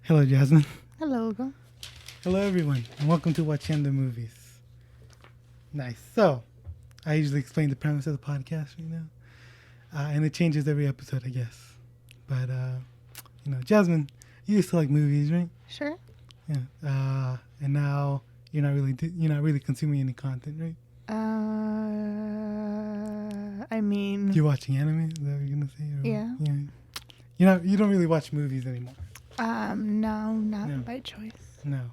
Hello, Jasmine. Hello, Hugo. Hello, everyone, and welcome to Watcheando Movies. Nice. So, I usually explain the premise of the podcast, and it changes every episode, I guess. But, Jasmine, you used to like movies, right? Sure. Yeah. And now you're not really consuming any content, right? I mean, You're watching anime. Is that what you're gonna say? Yeah. Yeah. You don't really watch movies anymore. no, not No. by choice. No.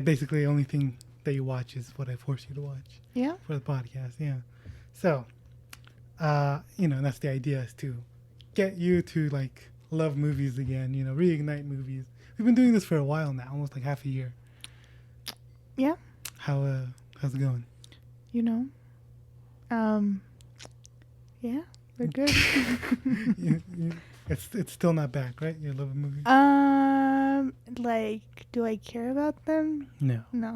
Basically, the only thing that you watch is what I force you to watch. Yeah. For the podcast, yeah. So, that's the idea, is to get you to love movies again. Reignite movies. We've been doing this for a while now, almost like half a year. Yeah. How's it going? Yeah, we're good. It's still not back, right? Your love of movies. Do I care about them? No. No.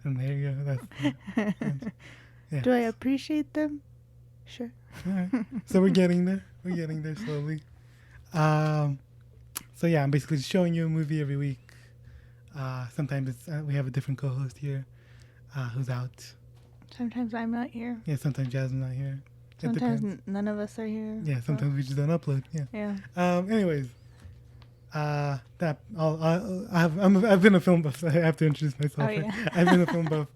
And there you go. That's yeah. Do I appreciate them? Sure. All right. So we're getting there. We're getting there slowly. So yeah, I'm basically just showing you a movie every week. Sometimes we have a different co-host here, who's out. Sometimes I'm not here. Yeah, sometimes Jasmine's not here. Sometimes none of us are here. Yeah, sometimes we just don't upload. Yeah. Yeah. Anyways, I've been a film buff. I have to introduce myself. Oh, yeah. I've been a film buff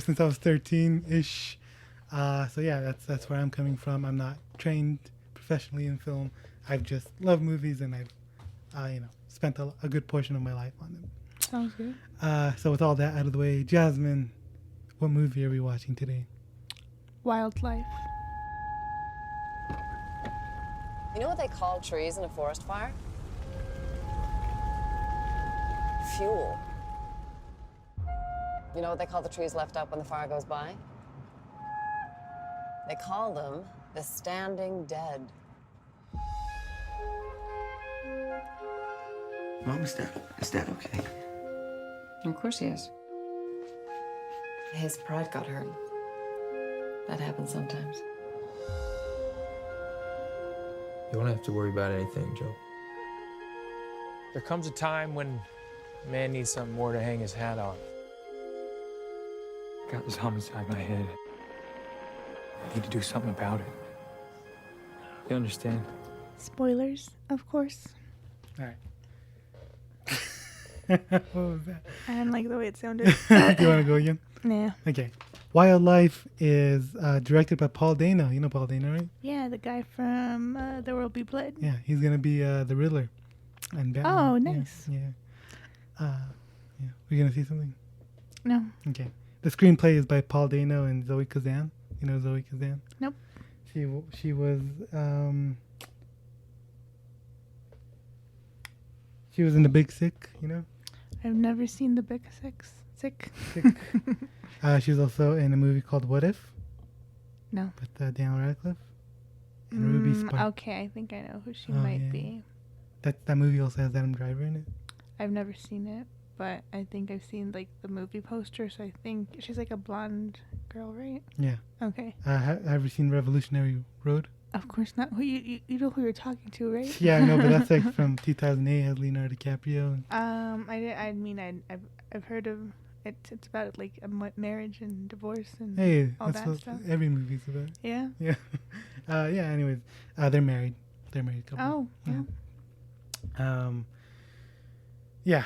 since I was 13-ish. So yeah, that's where I'm coming from. I'm not trained professionally in film. I've just loved movies, and I've spent a good portion of my life on them. Sounds good. So with all that out of the way, Jasmine, what movie are we watching today? Wildlife. You know what they call trees in a forest fire? Fuel. You know what they call the trees left up when the fire goes by? They call them the standing dead. Mom, is Dad okay? Of course he is. His pride got hurt. That happens sometimes. You won't have to worry about anything, Joe. There comes a time when a man needs something more to hang his hat on. Got this hum inside my head. I need to do something about it. You understand? Spoilers, of course. All right. What was that? I didn't like the way it sounded. Do you want to go again? Nah. Okay. Wildlife is directed by Paul Dano. You know Paul Dano, right? Yeah, the guy from There Will Be Blood. Yeah, he's gonna be the Riddler. And Batman. Oh, nice. Yeah. We're gonna see something. No. Okay. The screenplay is by Paul Dano and Zoe Kazan. You know Zoe Kazan? Nope. She was in The Big Sick. You know. I've never seen The Big Sick. Sick. She was also in a movie called What If? No. With Daniel Radcliffe and Ruby Spark. Okay, I think I know who she might be. That movie also has Adam Driver in it. I've never seen it, but I think I've seen the movie poster, so I think she's like a blonde girl, right? Yeah. Okay. Have you seen Revolutionary Road? Of course not. Who you know who you're talking to, right? Yeah, I know, but that's from 2008. Has Leonardo DiCaprio. I've heard of it. It's about a marriage and divorce and all that's that what stuff. every movie's about. Yeah. Yeah. Anyways, they're married. They're married couple. Oh. Yeah. Yeah.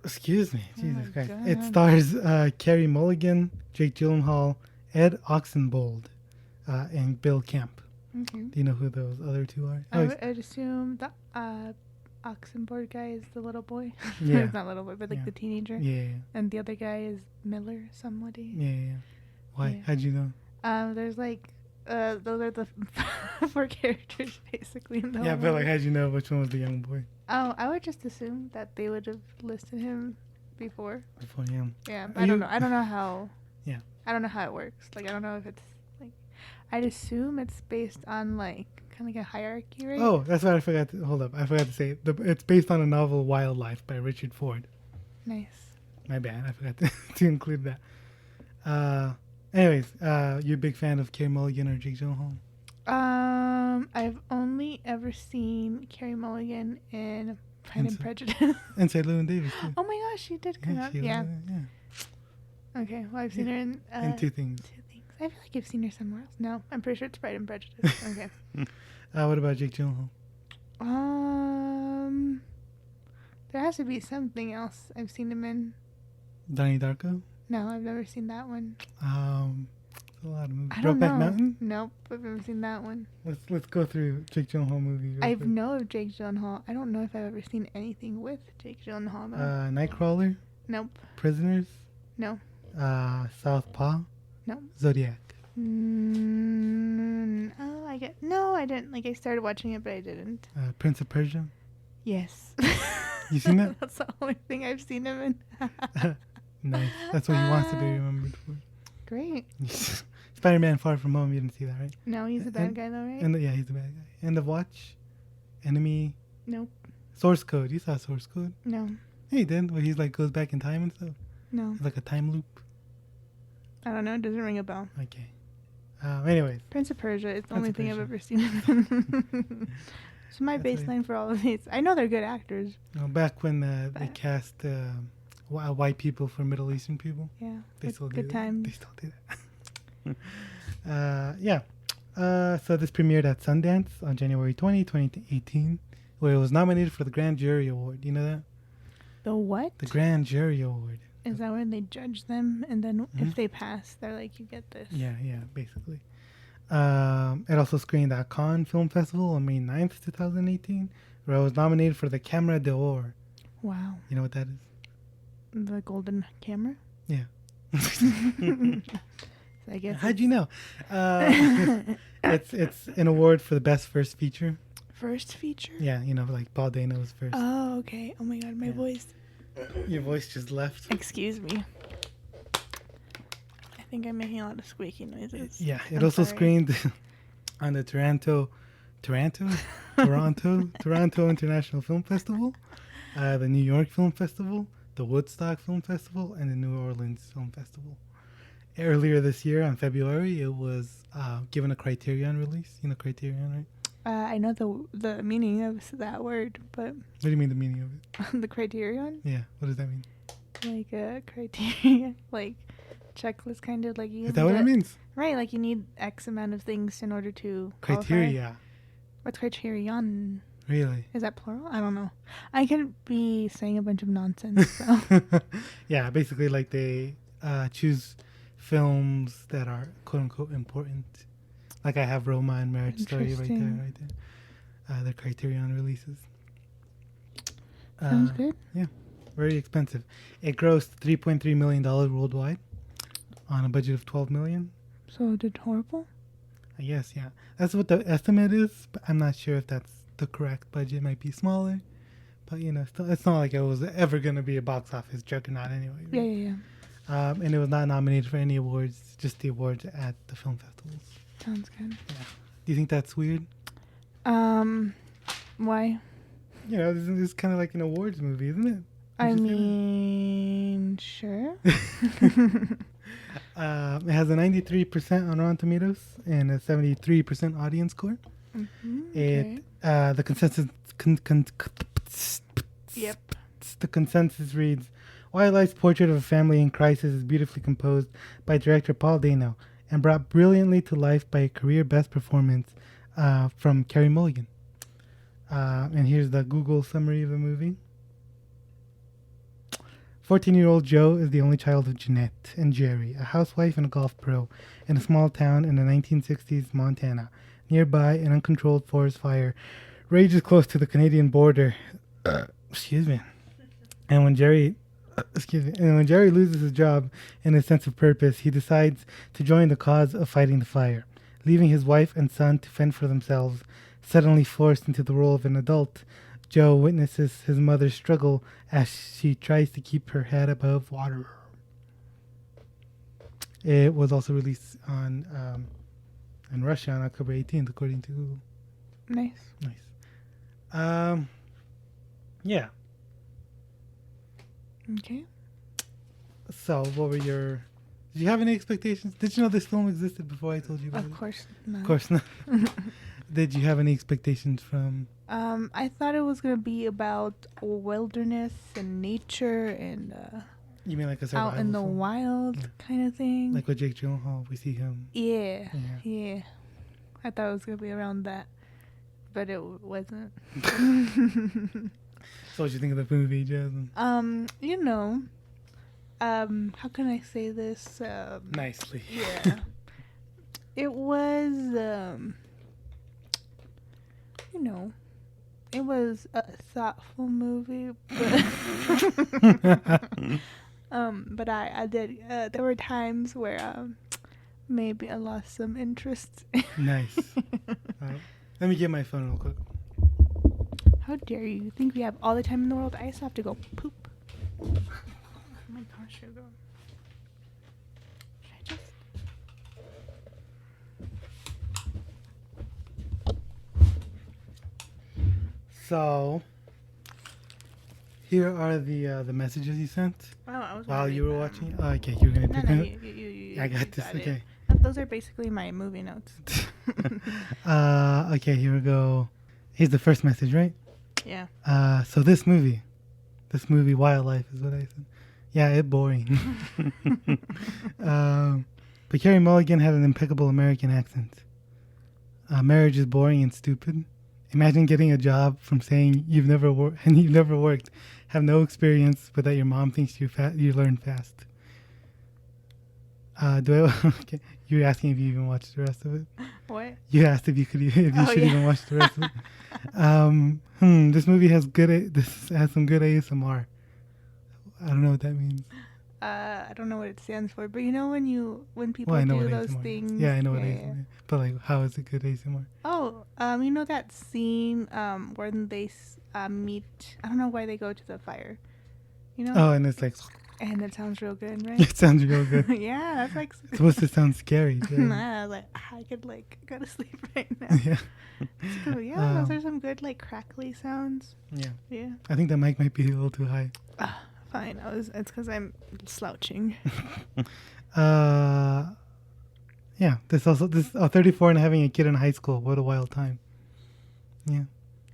Excuse me. Oh Jesus my Christ. God. It stars Carey Mulligan, Jake Gyllenhaal, Ed Oxenbould, and Bill Camp. Okay. Do you know who those other two are? I'd assume the Oxenboard guy is the little boy. Yeah. It's not little boy, but Yeah. the teenager. Yeah. And the other guy is Miller, somebody. Yeah. Why? Yeah. How'd you know? There's those are the four characters basically in the Yeah, whole but movie. how'd you know which one was the young boy? Oh, I would just assume that they would have listed him before. Before him. Yeah, but I don't know. I don't know how. Yeah. I don't know how it works. I don't know if it's I'd assume it's based on kind of like a hierarchy, right? Oh, that's what I forgot. Hold up, I forgot to say. It's based on a novel, Wildlife, by Richard Ford. Nice. My bad. I forgot to include that. Anyways, you a big fan of Carey Mulligan or Jake Gyllenhaal? I've only ever seen Carey Mulligan in Pride and Prejudice. Inside Llewyn Davis too. Oh my gosh, she did come out. Yeah. Yeah. Okay, well, I've seen her in... And two things. Two things. I feel like I've seen her somewhere else. No, I'm pretty sure it's Pride and Prejudice. Okay. What about Jake Gyllenhaal? There has to be something else I've seen him in. Donnie Darko? No, I've never seen that one. A lot of movies. I don't know. Brokeback Mountain? Nope, I've never seen that one. Let's go through Jake Gyllenhaal movies. I know of Jake Gyllenhaal. I don't know if I've ever seen anything with Jake Gyllenhaal though. Nightcrawler? Nope. Prisoners? No. Southpaw? No. Zodiac? No, I didn't. Like, I started watching it, but I didn't. Prince of Persia? Yes. You seen that? That's the only thing I've seen him in. Nice. That's what he wants to be remembered for. Great. Spider-Man Far From Home, you didn't see that, right? No, he's a bad guy though, right? Yeah, he's the bad guy. End of Watch? Enemy? Nope. Source Code. You saw Source Code? No. Yeah, he did. Where he's like goes back in time and stuff. No. It's like a time loop. I don't know. It doesn't ring a bell. Okay. Anyways. Prince of Persia. It's the Prince only of thing I've Persia. ever seen. So my That's baseline for all of these. I know they're good actors. Back when they cast white people for Middle Eastern people. Yeah. They still do good that. times. They still do that. Yeah. So this premiered at Sundance on January 20, 2018, where it was nominated for the Grand Jury Award. You know that? The what? The Grand Jury Award. Is that when they judge them, and then if they pass, they're like, you get this? Yeah, basically. It also screened at Cannes Film Festival on May 9th, 2018, where it was nominated for the Camera d'Or. Wow. You know what that is? The golden camera? Yeah. So I guess How'd you know? It's an award for the best first feature. First feature? Yeah, like Paul Dano's first. Oh, okay. Oh my god, my voice. Your voice just left. Excuse me. I think I'm making a lot of squeaky noises. Yeah, it I'm also sorry. screened on the Toronto International Film Festival, the New York Film Festival, the Woodstock Film Festival, and the New Orleans Film Festival. Earlier this year, on February, it was given a Criterion release. You know Criterion, right? I know the meaning of that word, but What do you mean the meaning of it? the criterion, Yeah, what does that mean? like a criteria, like checklist, kind of like you. Is that what it means? Right, like you need X amount of things in order to qualify. Criteria. What's criterion? Really? Is that plural? I don't know. I could be saying a bunch of nonsense. So. Yeah, basically, like they choose films that are quote unquote important. Like I have Roma and Marriage Story right there. The Criterion releases. Sounds good. Yeah, very expensive. It grossed $3.3 million worldwide on a budget of $12 million. So did horrible? I guess, yeah. That's what the estimate is, but I'm not sure if that's the correct budget. It might be smaller, but still, it's not like it was ever going to be a box office juggernaut anyway. Right? Yeah. And it was not nominated for any awards, just the awards at the film festivals. Sounds good. Yeah. Do you think that's weird? Why? This is kind of like an awards movie, isn't it? I mean, sure. It has a 93% on Rotten Tomatoes and a 73% audience score. Okay. The consensus Yep. the consensus reads, Wild-Life's portrait of a family in crisis is beautifully composed by director Paul Dano and brought brilliantly to life by a career best performance from Carey Mulligan. And here's the Google summary of the movie. 14-year-old Joe is the only child of Jeanette and Jerry, a housewife and a golf pro, in a small town in the 1960s Montana. Nearby, an uncontrolled forest fire rages close to the Canadian border. Excuse me. And when Jerry loses his job and his sense of purpose, he decides to join the cause of fighting the fire. Leaving his wife and son to fend for themselves, suddenly forced into the role of an adult, Joe witnesses his mother's struggle as she tries to keep her head above water. It was also released in Russia on October 18th, according to Google. Nice. Yeah. Okay. So, what were your... Did you have any expectations? Did you know this film existed before I told you about it? Of course not. Of course not. Did you have any expectations from? I thought it was gonna be about wilderness and nature and You mean like a survival out in the film? wild Yeah. kind of thing. Like with Jake Gyllenhaal, we see him. Yeah, Yeah. yeah. I thought it was gonna be around that, but it wasn't. So what you think of the movie, Jasmine? You know, how can I say this? Nicely. Yeah. It was, you know, it was a thoughtful movie, but I did, there were times where, maybe I lost some interest. Nice. Let me get my phone real quick. How dare you? You think we have all the time in the world? I just have to go poop. Oh my gosh, sugar. Should I just... So, here are the messages you sent Oh, I was while gonna you read were them. watching. Oh, okay, you were gonna No, pick no, it. you I got this. it. Okay. Those are basically my movie notes. Okay, here we go. Here's the first message, right? Yeah. So this movie, Wildlife is what I said. Yeah, it's boring. But Carey Mulligan had an impeccable American accent. Marriage is boring and stupid. Imagine getting a job from saying you've never worked, have no experience, but that your mom thinks you learn fast. Okay. You were asking if you even watched the rest of it. What? You asked if you should even watch the rest of it. This movie has some good ASMR. I don't know what that means. I don't know what it stands for, but you know when people Well, I know do what those ASMR is. things. Yeah, I know what ASMR is. But like, how is it good ASMR? Oh, you know that scene where they meet. I don't know why they go to the fire. You know. Oh, and it's like, And it sounds real good, right? it sounds real good. Yeah, that's like. It's supposed to sound scary. Too. Nah, like I could go to sleep right now. Yeah. So, yeah, those are some good like crackly sounds. Yeah. Yeah. I think the mic might be a little too high. Fine. It's because I'm slouching. Yeah. This 34 and having a kid in high school. What a wild time. Yeah.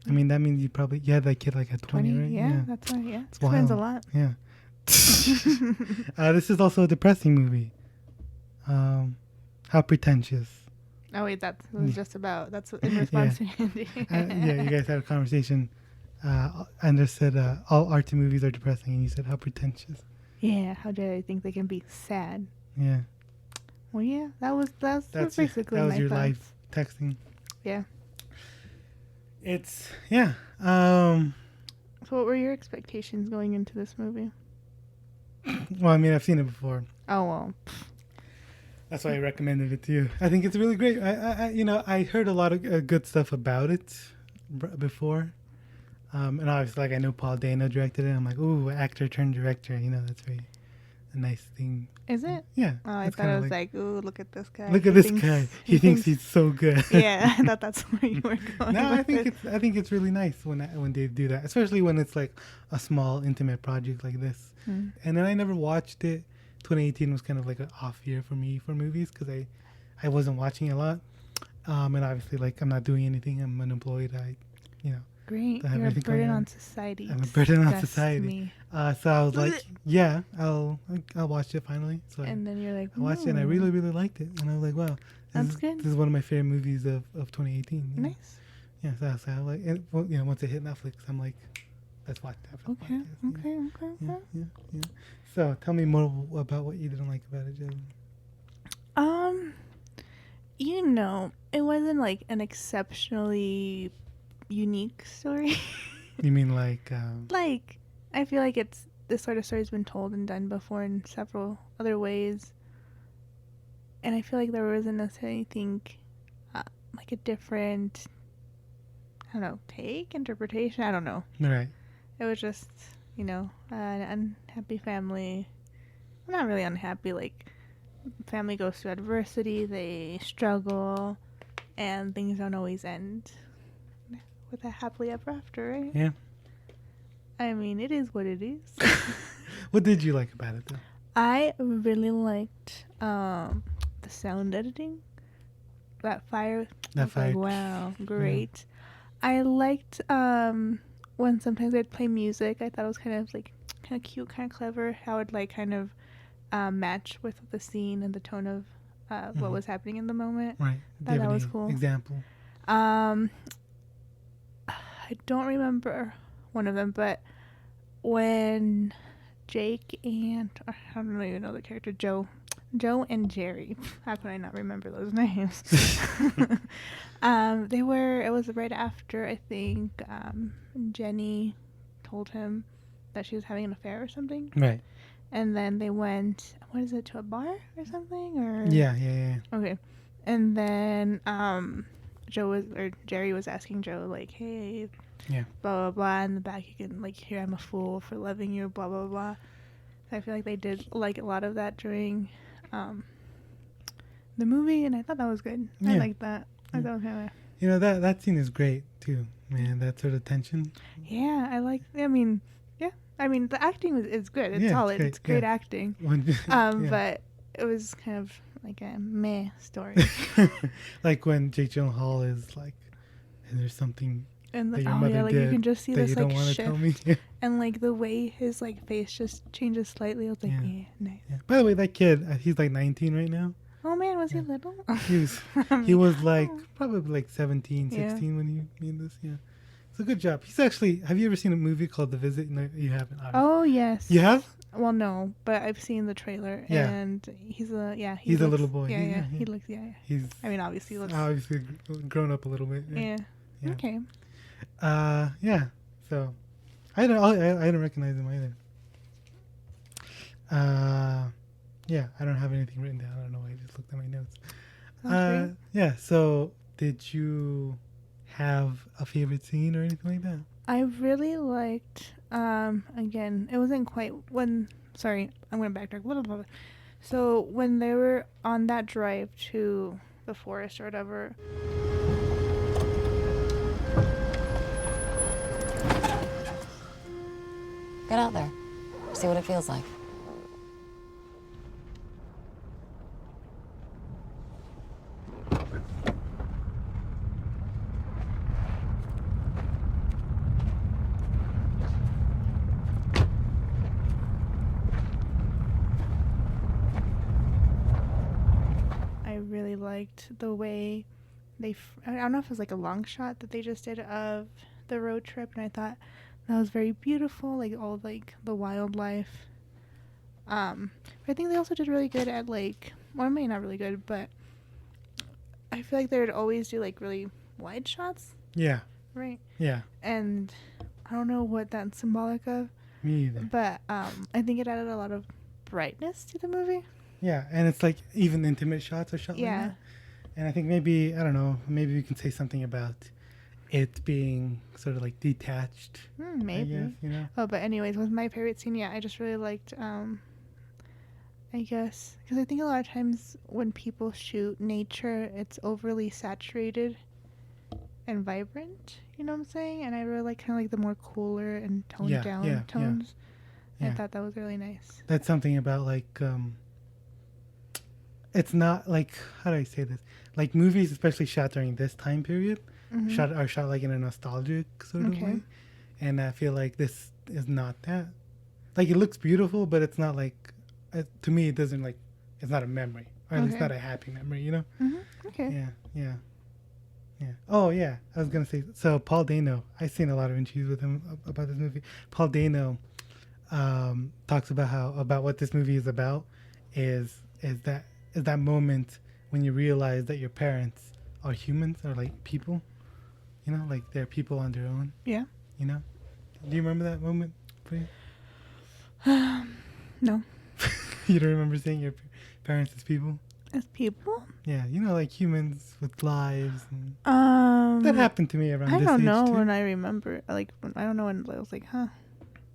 I mean, that means you had that kid like at 20, right? Yeah, that's why. Yeah, It's explains a wild. lot. Yeah. This is also a depressing movie. How pretentious. Oh wait, that was just about. That's in response to Andy. Yeah, you guys had a conversation. Anders said all art movies are depressing, and you said how pretentious. Yeah, how dare I think they can be sad? Yeah. Well, yeah, that's basically that was my your thoughts. live texting. Yeah. It's yeah. So, what were your expectations going into this movie? Well, I mean, I've seen it before. Oh well. That's why I recommended it to you. I think it's really great. I heard a lot of good stuff about it before, and obviously, like I know Paul Dano directed it. I'm like, ooh, actor turned director. That's very a nice thing. Is it? Yeah. Oh, I it's thought it kinda was like, ooh, look at this guy. look at this guy. He thinks he's so good. Yeah, I thought that's where you were going. No, with I think it's really nice when they do that, especially when it's like a small intimate project like this. Hmm. And then I never watched it. 2018 was kind of like an off year for me for movies because I wasn't watching a lot, and obviously like I'm not doing anything. I'm unemployed. Great. don't have You're a anything going burden on. on society. I'm a burden on Disgust society. me. So I was like, yeah, I'll watch it finally. So And then you're like, I watched it and I really really liked it, and I was like, wow, That's good. This is one of my favorite movies of 2018. Nice. Yeah, so I like it. Well, once it hit Netflix, I'm like, let's watch that. For the Okay. podcast. Okay. Yeah. So tell me more about what you didn't like about it, Jen. It wasn't like an exceptionally unique story. You mean like? Like, I feel like this sort of story's been told and done before in several other ways. And I feel like there wasn't necessarily anything like a different, I don't know, interpretation. I don't know. Right. It was just, an unhappy family. Well, not really unhappy, like, family goes through adversity, they struggle, and things don't always end with a happily ever after, right? Yeah. I mean, it is what it is. What did you like about it, though? I really liked the sound editing. That fire, That I was like, fight. wow, great. I liked when sometimes they'd play music. I thought it was kind of cute, kind of clever. How it like kind of match with the scene and the tone of what was happening in the moment. Right. I thought that was cool. Example. I don't remember one of them, but when Jake and I don't even know the character, Joe and Jerry. How can I not remember those names? It was right after, I think, Jenny told him that she was having an affair or something. Right. And then they went, to a bar or something? Or Yeah. Okay. And then Jerry was asking Joe, like, hey, Yeah. blah, blah, blah. In the back, you can, like, hear I'm a fool for loving you, blah, blah, blah. So I feel like they did, like, a lot of that during the movie, and I thought that was good. Yeah. I liked that. I thought it was kind of... You know, that scene is great, too, man. That sort of tension. Yeah, I mean, the acting is good. It's solid. Great, it's great acting. Yeah. But it was kind of like a meh story. Like when Jake Gyllenhaal is like, "Is there something And that your mother like did you can just see that this you don't like want to shift, tell me?" and like the way his like face just changes slightly. I was like, yeah, nice. Yeah. By the way, that kid, he's like 19 right now. Oh man, was he little? He was like probably like 17, 16 Yeah. when he made this. Yeah, it's a good job. He's actually. Have you ever seen a movie called The Visit? No, you haven't. Obviously. Oh yes. You have? Well, no, but I've seen the trailer, Yeah. and he's a He's a little boy. Yeah, He- he looks. Yeah. He's I mean, obviously, he looks. obviously grown up a little bit. Yeah. Yeah. Okay. Yeah. So, I didn't recognize him either. Yeah, I don't have anything written down. I don't know why I just looked at my notes. Okay. Yeah. So, did you have a favorite scene or anything like that? I really liked. Again, it wasn't quite when. Sorry, I'm gonna backtrack. Blah, blah, blah. So when they were on that drive to the forest or whatever. Get out there. See what it feels like. I really liked the way I don't know if it was like a long shot that they just did of the road trip, and I thought that was very beautiful, like all like the wildlife. But I think they also did really good at like, well, maybe not really good, but I feel like they would always do like really wide shots, Yeah. right? Yeah. And I don't know what that's symbolic of, Me either. but I think it added a lot of brightness to the movie. Yeah, and it's like even intimate shots are shot like Yeah. that. And I think maybe, I don't know, maybe we can say something about it being sort of like detached. Maybe. I guess, you know? Oh, but anyways, with my favorite scene, yeah, I just really liked, I guess, because I think a lot of times when people shoot nature, it's overly saturated and vibrant, you know what I'm saying? And I really like kind of like the more cooler and toned down tones. Yeah. I thought that was really nice. That's something about like, it's not like, how do I say this? Like movies, especially shot during this time period, are shot like in a nostalgic sort of way. And I feel like this is not that. Like it looks beautiful, but it's not like, to me, it doesn't like, it's not a memory. Or at least not a happy memory, you know? Okay. Yeah. Oh, yeah. I was going to say, so Paul Dano, I've seen a lot of interviews with him about this movie. Paul Dano talks about what this movie is about is that moment when you realize that your parents are humans or like people, you know, like they're people on their own. Yeah. You know? Do you remember that moment for you? No. You don't remember seeing your parents as people? As people? Yeah, you know, like humans with lives. And that happened to me around I this don't age know too. when I remember. Like, I don't know when I was like, huh.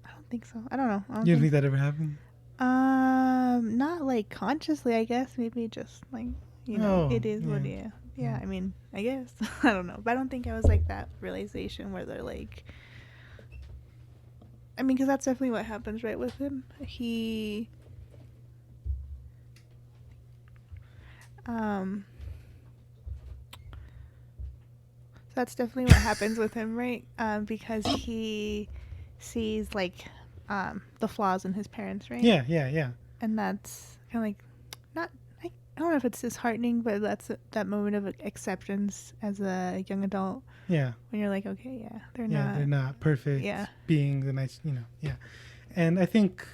I don't think so. I don't know. You don't think that ever happened? Not like consciously, I guess. Maybe just like, you know, Oh, it is what it is. Yeah, I mean, I guess. I don't know. But I don't think I was like that realization where they're like, I mean, because that's definitely what happens, right, with him. He, that's definitely what happens with him, right? Because he sees like the flaws in his parents, right? Yeah. And that's kind of like not. I don't know if it's disheartening, but that's that moment of acceptance as a young adult Yeah. when you're like, okay, yeah, They're not perfect. Yeah. Being the nice, yeah. And I think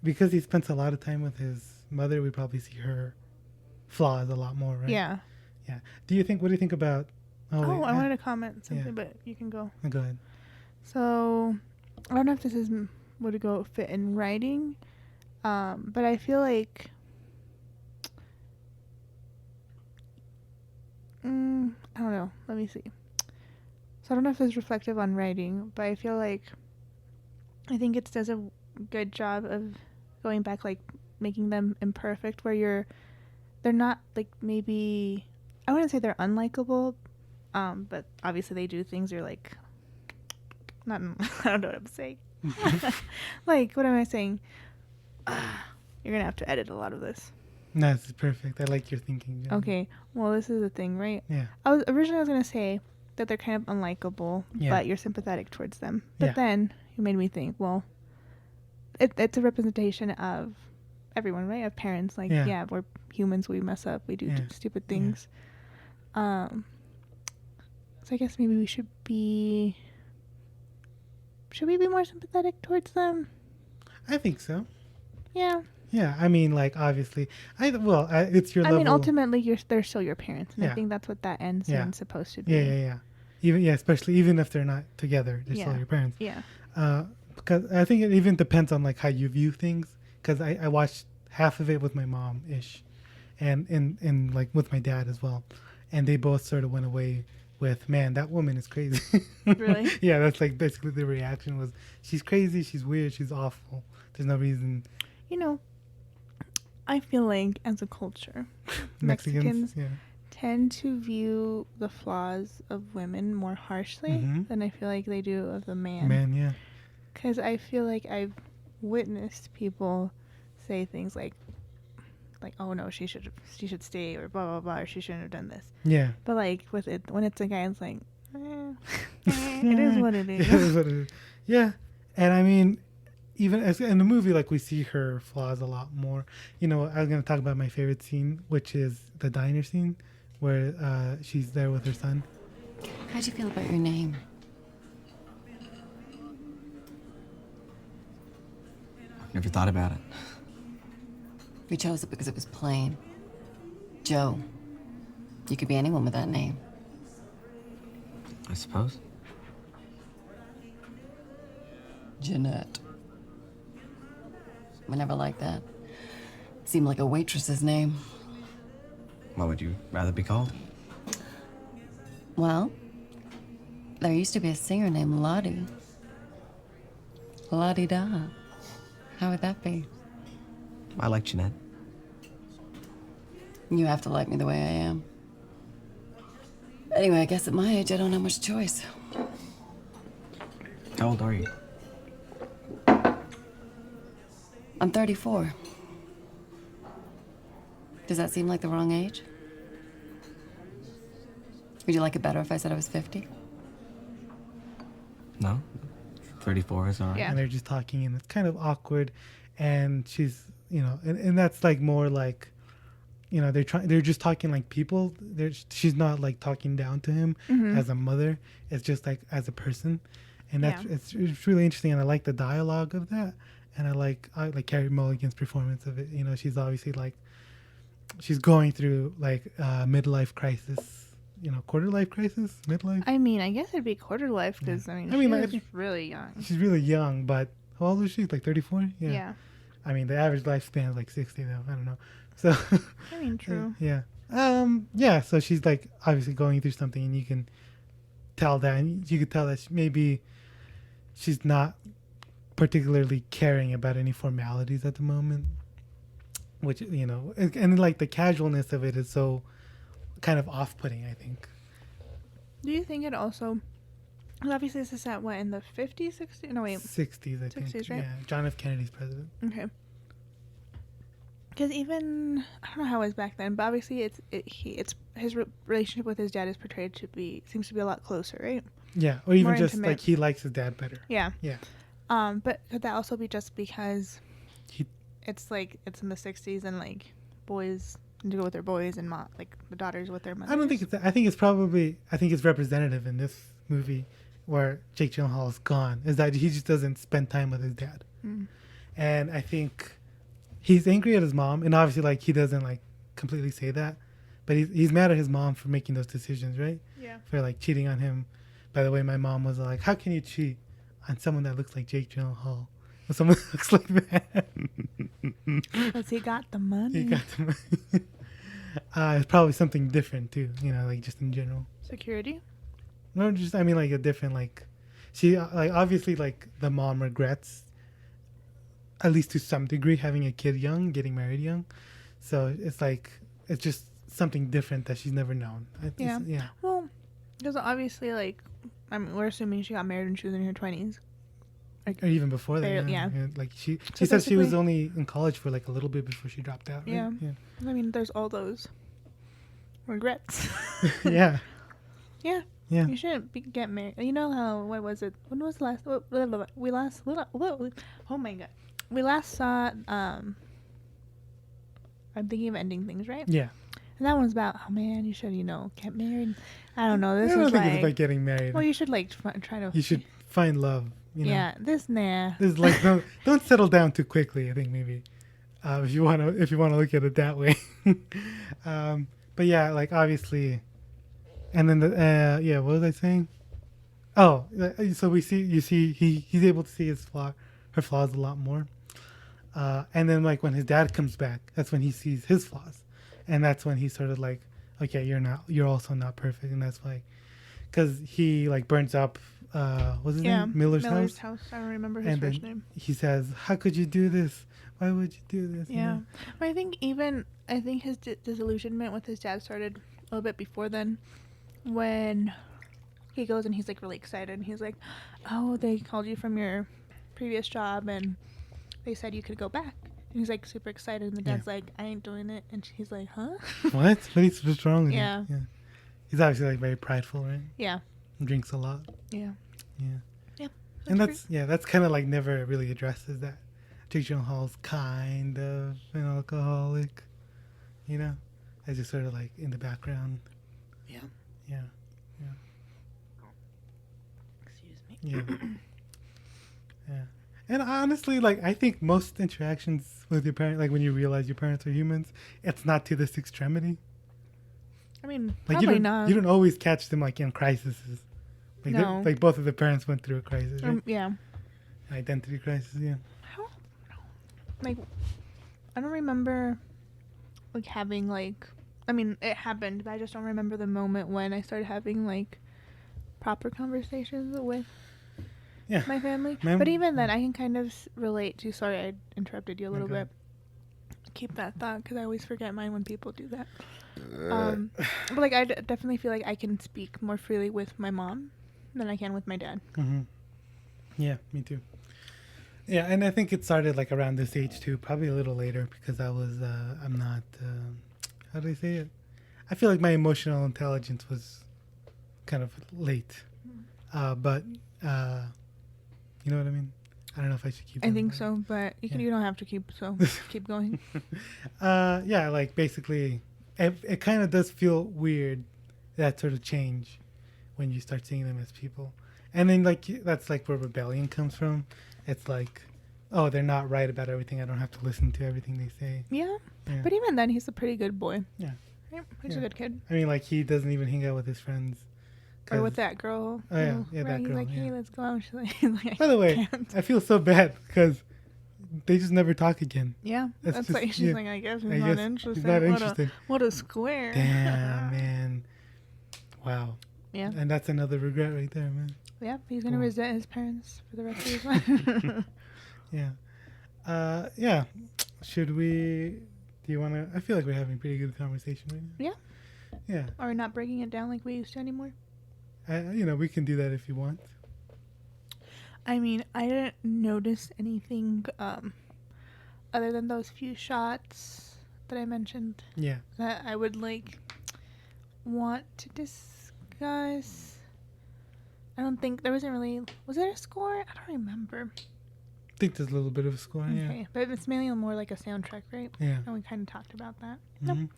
because he spends a lot of time with his mother, we probably see her flaws a lot more, right? Yeah. Yeah. What do you think about? Oh, wait, I wanted to comment something, yeah. but you can go. Go ahead. So, I don't know if this is would fit in writing, but I feel like I don't know. Let me see. So I don't know if it's reflective on writing, but I feel like I think it does a good job of going back, like making them imperfect, where they're not like maybe I wouldn't say they're unlikable, but obviously they do things you're like not. I don't know what I'm saying. Like, what am I saying? You're gonna have to edit a lot of this. No, this is perfect. I like your thinking. Jen. Okay. Well, this is the thing, right? Yeah. I was gonna say that they're kind of unlikable, Yeah. but you're sympathetic towards them. But Yeah. then you made me think. Well, it's a representation of everyone, right? Of parents. Like, Yeah. yeah, we're humans. We mess up. We do Yeah. stupid things. So I guess maybe we should be. Should we be more sympathetic towards them? I think so. Yeah. Yeah. I mean, like obviously, it's your I level. mean, ultimately, they're still your parents, and Yeah. I think that's what that ends Yeah. in supposed to be. Yeah. Especially even if they're not together, they're still Yeah. your parents. Yeah. Because I think it even depends on like how you view things. Because I watched half of it with my mom ish, and in like with my dad as well, and they both sort of went away with, man, that woman is crazy. Really? Yeah, that's like basically the reaction was, she's crazy, she's weird, she's awful. There's no reason. You know, I feel like as a culture, Mexicans, yeah. tend to view the flaws of women more harshly Mhm. than I feel like they do of the man. Man, yeah. Because I feel like I've witnessed people say things like, oh no, she should stay, or blah blah blah, or she shouldn't have done this. Yeah. But like with it, when it's a guy, it's like, it is what it is. It is what it is. Yeah, and I mean, even as in the movie, like we see her flaws a lot more. You know, I was gonna talk about my favorite scene, which is the diner scene, where she's there with her son. How'd you feel about your name? Never thought about it. We chose it because it was plain. Joe. You could be anyone with that name. I suppose. Jeanette. I never liked that. It seemed like a waitress's name. What would you rather be called? Well, there used to be a singer named Lottie. La-di-da. How would that be? I like Jeanette. You have to like me the way I am. Anyway, I guess at my age, I don't have much choice. How old are you? I'm 34. Does that seem like the wrong age? Would you like it better if I said I was 50? No? 34 is all right. Yeah. And they're just talking, and it's kind of awkward. And she's, and that's like more like, they're just talking like people. She's not like talking down to him as a mother. It's just like as a person, and that's it's really interesting. And I like the dialogue of that, and I like Carrie Mulligan's performance of it. She's obviously like, she's going through like midlife crisis. Quarter life crisis, midlife. I mean, I guess it'd be quarter life because she's really young. She's really young, but how old is she? Like 34? Yeah. I mean, the average lifespan is like 60 though. I don't know. So. I mean, true. Yeah. Yeah. So she's like obviously going through something, and you can tell that, and you could tell that maybe she's not particularly caring about any formalities at the moment, which and like the casualness of it is so kind of off-putting, I think. Do you think it also? Well, obviously, this is at what, in the 50s, 60s? No, wait. 60s, I think. 60s, right? Yeah. John F. Kennedy's president. Okay. Because even I don't know how it was back then, but obviously it's his relationship with his dad is portrayed to be seems to be a lot closer, right? Yeah, or even More just intimate. like he likes his dad better. Yeah. Yeah. But could that also be just because He- it's like it's in the 60s and like boys need to go with their boys and like the daughters with their mothers? I don't think it's. I think it's representative in this movie where Jake Gyllenhaal is gone. Is that he just doesn't spend time with his dad, and I think he's angry at his mom, and obviously like he doesn't like completely say that, but he's mad at his mom for making those decisions, right? Yeah. For like cheating on him. By the way, my mom was like, "How can you cheat on someone that looks like Jake Gyllenhaal? Or someone that looks like that?" Because he got the money. He got the money. It's probably something different too, like just in general. Security? No, just I mean like a different like, she like obviously like the mom regrets, at least to some degree, having a kid young, getting married young. So it's like it's just something different that she's never known. Yeah. Yeah. Well, because obviously like we're assuming she got married when she was in her 20s. Or even before that. Barely, yeah. Like she So said she was basically- only in college for like a little bit before she dropped out. Right? Yeah. I mean, there's all those regrets. Yeah. Yeah. Yeah. You shouldn't get married. You know how, what was it? When was the last, oh my god. We last saw, I'm thinking of ending things, right? Yeah. And that one's about, oh man, you should, get married. I don't know. This I don't is think like, it's about getting married. well, you should like try to. You should find love. Yeah, this nah. This is like don't settle down too quickly. I think maybe if you want to look at it that way. But yeah, like obviously, and then what was I saying? Oh, so you see he's able to see her flaws a lot more. And then like when his dad comes back, that's when he sees his flaws, and that's when he's sort of like, okay, you're also not perfect, and that's why, because he like burns up. What's his name? Miller's house. I don't remember his first name. He says, "How could you do this? Why would you do this?" Yeah, but I think his disillusionment with his dad started a little bit before then, when he goes and he's like really excited and he's like, "Oh, they called you from your previous job and they said you could go back." And he's like super excited, and the dad's like, "I ain't doing it," and he's like, "Huh?" What? What's wrong with Yeah. him? Yeah. He's obviously like very prideful, right? Yeah. Drinks a lot. Yeah. Yeah. Yeah. And that's kind of like never really addresses that. Jake Gyllenhaal's kind of an alcoholic, it's just sort of like in the background. Yeah. Yeah. Excuse me. Yeah. Yeah. And honestly, like I think most interactions with your parent, like when you realize your parents are humans, it's not to this extremity. I mean, Like probably not. You don't always catch them like in crises. Like No. like both of the parents went through a crisis, right? Yeah. Identity crisis, yeah. Like, I don't remember, like, having, like, I mean, it happened, but I just don't remember the moment when I started having, like, proper conversations with my family. But even then, I can kind of relate to, sorry, I interrupted you a little bit. Keep that thought, because I always forget mine when people do that. But, like, I definitely feel like I can speak more freely with my mom than I can with my dad. Mm-hmm. Yeah, me too. Yeah, and I think it started like around this age too, probably a little later, because I was, I'm not, how do I say it? I feel like my emotional intelligence was kind of late. But, you know what I mean? I don't know if I should keep I think so, but you don't have to keep going. Yeah, like basically, it kind of does feel weird, that sort of change when you start seeing them as people. And then like that's like where rebellion comes from. It's like, oh, they're not right about everything. I don't have to listen to everything they say. Yeah. Yeah. But even then, he's a pretty good boy. Yeah. Yep, he's a good kid. I mean, like he doesn't even hang out with his friends. Or with that girl. Oh yeah, that he's girl. like, hey, Yeah. let's go out. She's like, By the way, I feel so bad because they just never talk again. yeah, That's that's just- like she's yeah. like, I guess he's I not guess interested. he's not interested. What a square. Damn, man. Wow. Yeah. And that's another regret right there, man. Yeah, he's gonna Cool. resent his parents for the rest of his life. Yeah. Yeah. Should we? Do you want to? I feel like we're having a pretty good conversation right now. Yeah. Yeah. Are we not breaking it down like we used to anymore? We can do that if you want. I mean, I didn't notice anything other than those few shots that I mentioned Yeah. that I would like want to discuss. I don't think there wasn't really. Was there a score? I don't remember. I think there's a little bit of a score. Okay, but it's mainly more like a soundtrack, right? Yeah. And we kind of talked about that. Mhm. Nope.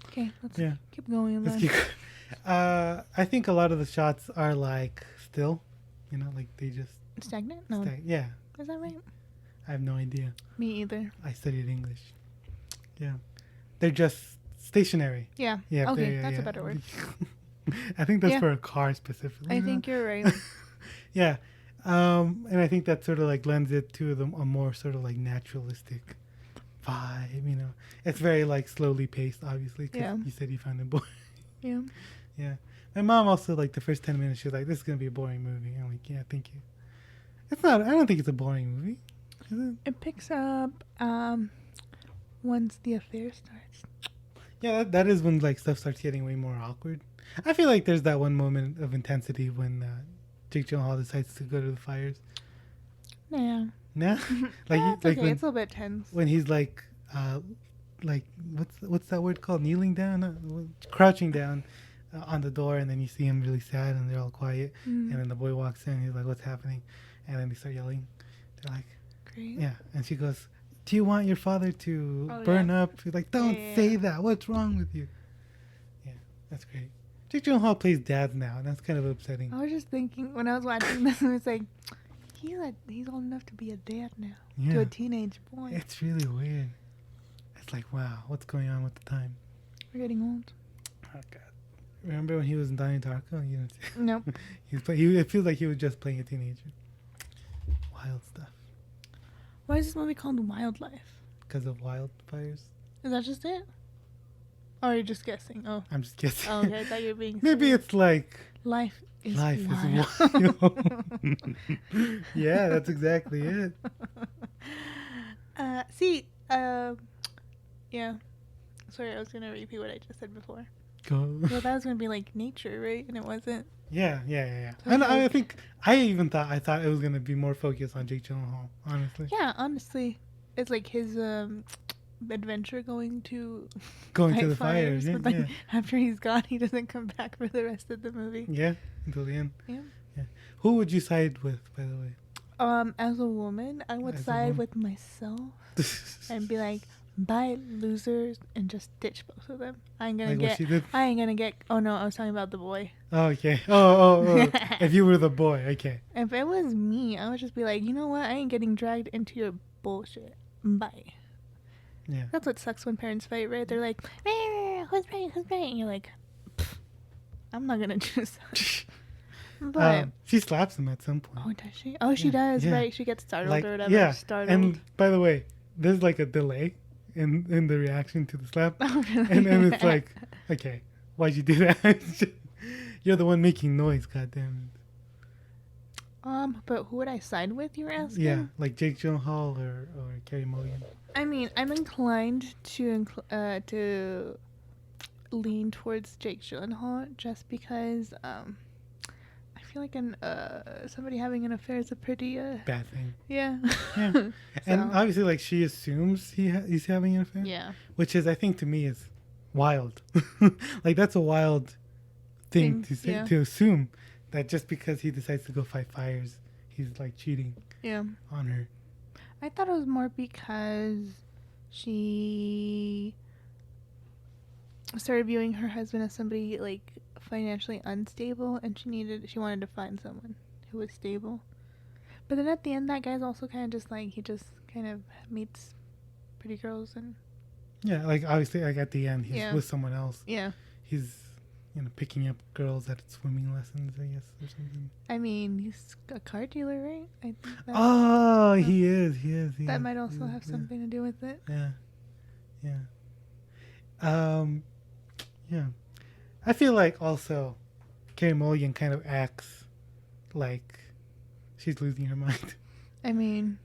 Okay, let's Yeah. keep going. Let's Then. keep. I think a lot of the shots are like still, like they just Stagnant? No. stay. Yeah. Is that right? I have no idea. Me either. I studied English. Yeah. They're just stationary. Yeah. Yeah. Okay, that's a better word. I think that's Yeah. for a car specifically. I think you're right. Yeah. And I think that sort of like lends it to a more sort of like naturalistic vibe. It's very like slowly paced, obviously, because Yeah. you said you found it boring. Yeah. Yeah. My mom also, like, the first 10 minutes, she was like, this is going to be a boring movie. I'm like, yeah, thank you. It's not, I don't think it's a boring movie. Is it? It picks up once the affair starts. Yeah, that is when, like, stuff starts getting way more awkward. I feel like there's that one moment of intensity when Jake Gyllenhaal decides to go to the fires. Yeah. Nah? Yeah, it's like okay. when, It's a little bit tense. when he's, like what's that word called? Kneeling down? Crouching down on the door, and then you see him really sad, and they're all quiet. Mm. And then the boy walks in, he's like, what's happening? And then they start yelling. They're like, Great. yeah. And she goes, do you want your father to Oh, burn yeah. up? He's like, don't Yeah. say that. What's wrong with you? Yeah, that's great. Jake Gyllenhaal plays dad now, and that's kind of upsetting. I was just thinking when I was watching this, it's like he's old enough to be a dad now to Yeah. a teenage boy. It's really weird. It's like, wow, what's going on with the time? We're getting old. Oh, God. Remember when he was in Donnie Darko? Nope. It feels like he was just playing a teenager. Wild stuff. Why is this movie called Wildlife? Because of wildfires? Is that just it? Or are you just guessing? Oh. I'm just guessing. Oh, okay. I thought you were being Maybe serious. it's like Life is life wild. is wild. Yeah, that's exactly it. Yeah. Sorry, I was gonna repeat what I just said before. Go. Well, that was gonna be like nature, right? And it wasn't. Yeah. So And it's I like- think I thought it was gonna be more focused on Jake Gyllenhaal, honestly. Yeah, honestly, it's like his adventure going to Going to fight the fires, but then yeah. after he's gone, he doesn't come back for the rest of the movie. Yeah, until the end. Yeah. Who would you side with, by the way? As a woman, I would As a side woman. with myself and be like, bye losers, and just ditch both of them. I ain't gonna Like what get. she did? I ain't gonna get. Oh no, I was talking about the boy. Oh, okay. Oh. If you were the boy, okay. If it was me, I would just be like, you know what? I ain't getting dragged into your bullshit. Bye. Yeah. That's what sucks when parents fight, right? They're like, who's right? Who's right? And you're like, "Pfft, I'm not gonna choose. But She slaps him at some point. oh, does she? Oh, she Yeah, does, yeah. right? She gets startled Like, or whatever. yeah. Startled. And by the way, there's like a delay in the reaction to the slap. Oh, really? And then it's like, okay, why'd you do that? It's just- you're the one making noise, goddamn. But who would I side with? You were asking. Yeah, like Jake Gyllenhaal or Carey Mulligan. I mean, I'm inclined to lean towards Jake Gyllenhaal just because I feel like somebody having an affair is a pretty Bad thing. yeah. Yeah. And So- obviously, like, she assumes he's having an affair. Yeah. Which is, I think, to me, is wild. Like, that's a wild thing to say, yeah. to assume that just because he decides to go fight fires, he's, like, cheating Yeah. on her. I thought it was more because she started viewing her husband as somebody like financially unstable, and she wanted to find someone who was stable. But then at the end, that guy's also kind of just like he just kind of meets pretty girls and Yeah, like, obviously, like, at the end, he's Yeah. with someone else. yeah. He's, picking up girls at swimming lessons, I guess, or something. I mean, he's a car dealer, right? I think that, Oh, he is. that might also have something to do with it. Yeah. Yeah. I feel like also Carey Mulligan kind of acts like she's losing her mind. I mean,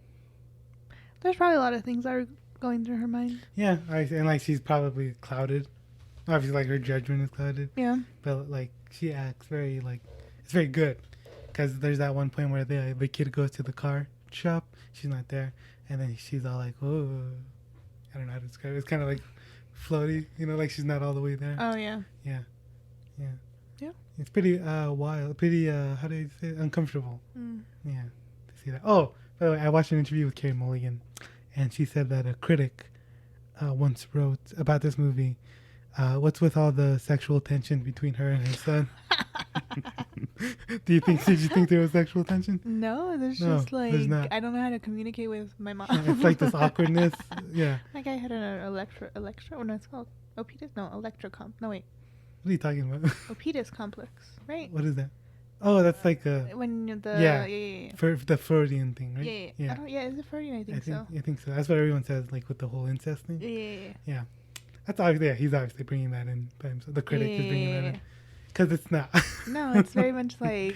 there's probably a lot of things that are going through her mind. Yeah, and like she's probably clouded. Obviously, like her judgment is clouded, Yeah. but like she acts very like it's very good because there's that one point where the kid goes to the car shop, she's not there, and then she's all like, "Oh, I don't know how to describe it." It's kind of like floaty, like she's not all the way there. Oh yeah. Yeah. Yeah. It's pretty wild, pretty how do you say it? Uncomfortable. Mm. Yeah, to see that. Oh, by the way, I watched an interview with Carey Mulligan, and she said that a critic once wrote about this movie, what's with all the sexual tension between her and her son? Did you think there was sexual tension? No, there's No, just there's like not. I don't know how to communicate with my mom. It's like this awkwardness. Yeah. Like I had an electro. Oh no, it's called opitis. No, electrocomp. No wait, What are you talking about? opitis complex, right? What is that? Oh, that's like a When the Yeah. for the Freudian thing, right? yeah. Yeah. I don't, yeah, is it Freudian? I think so. I think so. That's what everyone says, like with the whole incest thing. Yeah. That's obviously, yeah, he's obviously bringing that in by himself. The critic is bringing that in. Because it's not. No, it's very much like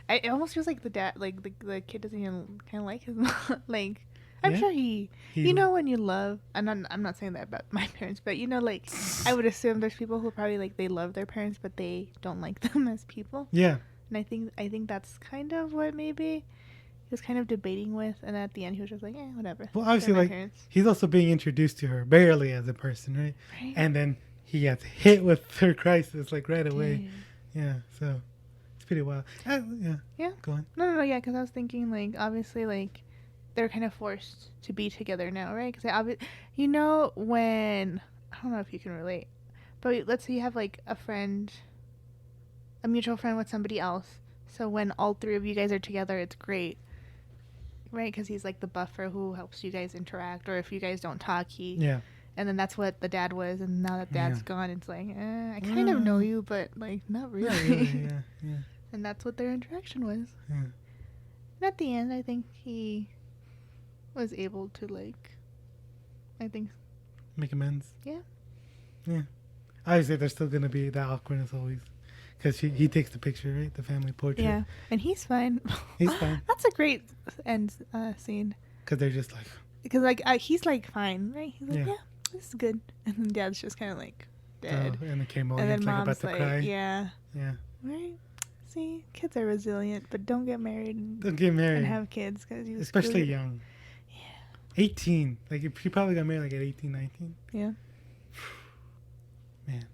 it almost feels like the dad, like the kid doesn't even kind of like his mom. Like I'm Yeah? sure he, He- when you love, and I'm not saying that about my parents, but like I would assume there's people who probably like they love their parents, but they don't like them as people. Yeah. And I think that's kind of what maybe he was kind of debating with, and at the end he was just like, whatever. Well, They're obviously, my like, parents. he's also being introduced to her barely as a person, right? Right? And then he gets hit with her crisis, like, right away. Dude. Yeah, so it's pretty wild. Yeah. Yeah. Go on. No, yeah, because I was thinking, like, obviously, like, they're kind of forced to be together now, right? Because when, I don't know if you can relate, but let's say you have, like, a mutual friend with somebody else. So when all three of you guys are together, it's great, right? Because he's, like, the buffer who helps you guys interact, or if you guys don't talk, Yeah. and then that's what the dad was, and now that dad's Yeah. gone, it's like, I kind of know you, but, like, not really. Not really, yeah. And that's what their interaction was. Yeah. And at the end, I think he was able to, like, Make amends. Yeah. Yeah. Obviously, there's still going to be that awkwardness always. Because he takes the picture, right? The family portrait. Yeah, and he's fine. He's fine. That's a great end scene. Because they're just like, Because, like, he's, like, fine, right? He's like, Yeah. yeah, this is good. And then dad's just kind of, like, dead. oh, and the came over and then like about mom's to like, cry. yeah. Yeah. Right? See, kids are resilient, but don't get married Don't get married. and have kids because you Especially screwed it. young. 18. Like, he probably got married like at 18, 19. Yeah. Man.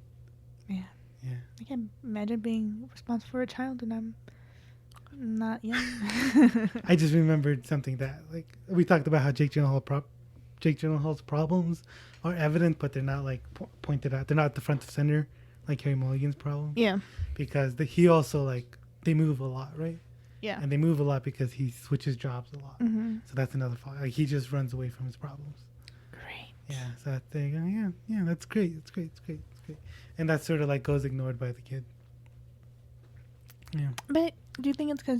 Yeah. Yeah. I can't imagine being responsible for a child and I'm not young. I just remembered something that, like, we talked about how Jake Gyllenhaal's problems are evident, but they're not, like, pointed out. They're not at the front of center, like Carey Mulligan's problem. Yeah. Because he also, like, they move a lot, right? Yeah. And they move a lot because he switches jobs a lot. Mm-hmm. So that's another fault. Like, he just runs away from his problems. Great. Yeah, so there you go. Yeah, that's great. It's great. And that sort of, like, goes ignored by the kid. Yeah. But do you think it's because,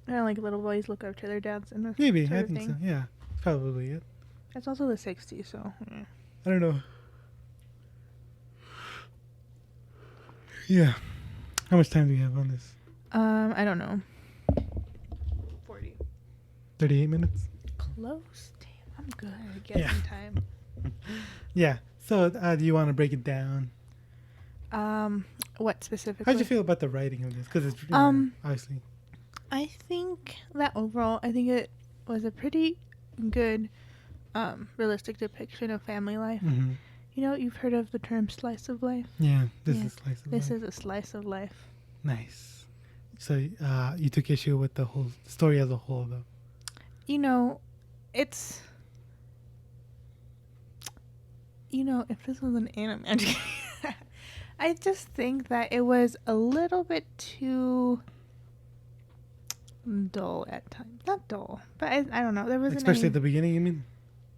like little boys look up to their dads and this Maybe. sort I of think thing? so. Yeah. Probably it. It's also the 60s, so. Yeah. I don't know. Yeah. How much time do we have on this? I don't know. 40. 38 minutes? Close. Damn, I'm good at guessing Yeah. time. Yeah. So, do you want to break it down? What specifically? How'd you feel about the writing of this? Because it's, obviously. I think that overall, it was a pretty good, realistic depiction of family life. Mm-hmm. You've heard of the term slice of life. Yeah. This Yeah. is slice of This life. is a slice of life. Nice. So, you took issue with the whole story as a whole, though. It's. If this was an anime, I just think that it was a little bit too dull at times. Not dull, but I don't know. There wasn't Especially any, at the beginning, you mean?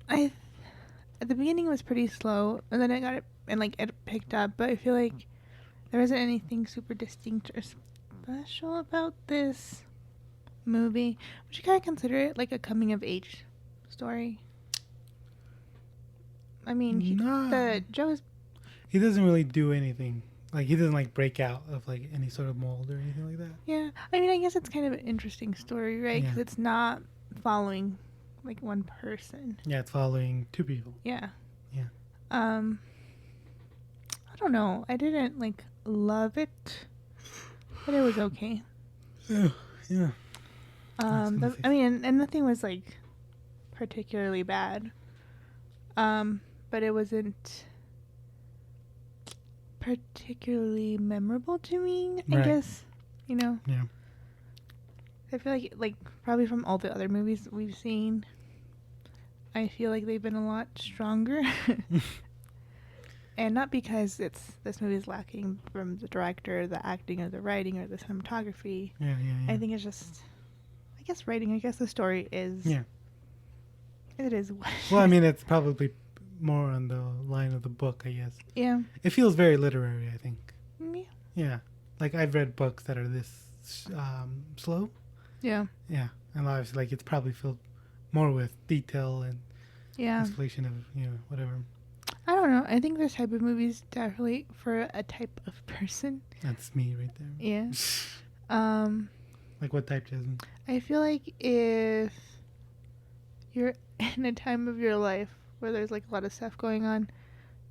at the beginning it was pretty slow, and then it picked up. But I feel like there wasn't anything super distinct or special about this movie. Would you kind of consider it like a coming of age story? I mean, No. Joe's. He doesn't really do anything. Like, he doesn't, like, break out of, like, any sort of mold or anything like that. Yeah, I mean, I guess it's kind of an interesting story, right? Because Yeah. it's not following like one person. Yeah, it's following two people. Yeah. Yeah. I don't know. I didn't like love it, but it was okay. Yeah. Yeah. And nothing was like particularly bad. but it wasn't particularly memorable to me, I Right. guess. You know? Yeah. I feel like probably from all the other movies we've seen, I feel like they've been a lot stronger. And not because this movie is lacking from the director, the acting, or the writing, or the cinematography. Yeah. I think it's just, I guess, writing. I guess the story is. Yeah. It is what. Well, I mean, it's probably more on the line of the book, I guess. Yeah. It feels very literary, I think. Yeah. Yeah. Like, I've read books that are this slow. Yeah. Yeah. And obviously, like, it's probably filled more with detail and Yeah. explanation of, whatever. I don't know. I think this type of movie is definitely for a type of person. That's me right there. Yeah. Like, what type, Jasmine? I feel like if you're in a time of your life where there's like a lot of stuff going on,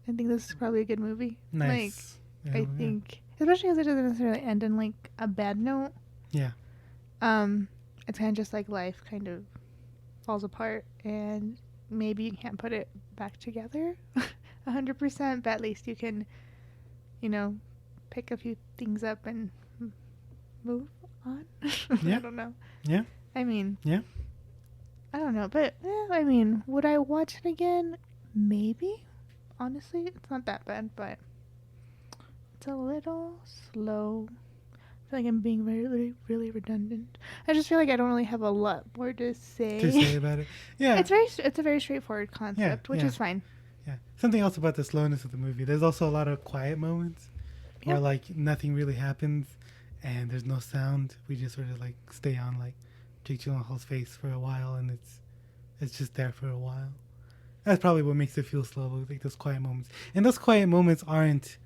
I think this is probably a good movie. Nice. Like, Yeah, I think, especially because it doesn't necessarily end in like a bad note. Yeah. It's kind of just like life kind of falls apart, and maybe you can't put it back together 100%, but at least you can, pick a few things up and move on. Yeah. I don't know. Yeah. I mean, Yeah. I don't know, but I mean, would I watch it again? Maybe. Honestly, it's not that bad, but it's a little slow. I feel like I'm being really, really redundant. I just feel like I don't really have a lot more to say. To say about it. Yeah. It's a very straightforward concept, which yeah. is fine. Yeah. Something else about the slowness of the movie. There's also a lot of quiet moments where Yeah. like nothing really happens and there's no sound. We just sort of like stay on like Jake Gyllenhaal's face for a while, and it's just there for a while. That's probably what makes it feel slow, like those quiet moments. And those quiet moments aren't